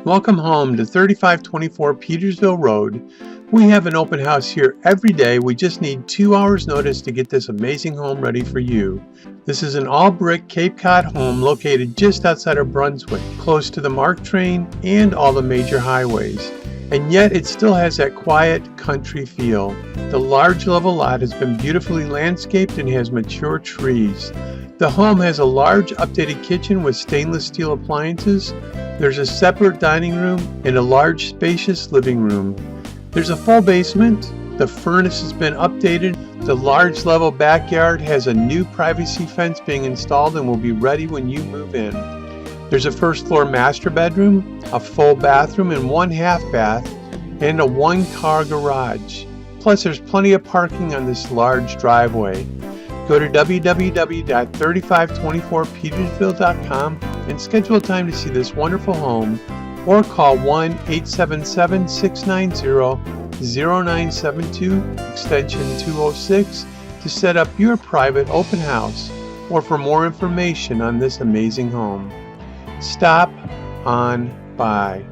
Welcome home to 3524 Petersville Road. We have an open house here every day. We just need 2 hours notice to get this amazing home ready for you. This is an all-brick Cape Cod home located just outside of Brunswick, close to the MARC train and all the major highways. And yet it still has that quiet country feel. The large level lot has been beautifully landscaped and has mature trees. The home has a large updated kitchen with stainless steel appliances. There's a separate dining room and a large spacious living room. There's a full basement. The furnace has been updated. The large level backyard has a new privacy fence being installed and will be ready when you move in. There's a first floor master bedroom, a full bathroom and 1 half bath, and a 1-car garage. Plus there's plenty of parking on this large driveway. Go to www.3524petersville.com and schedule a time to see this wonderful home, or call 1-877-690-0972 extension 206 to set up your private open house or for more information on this amazing home. Stop on by.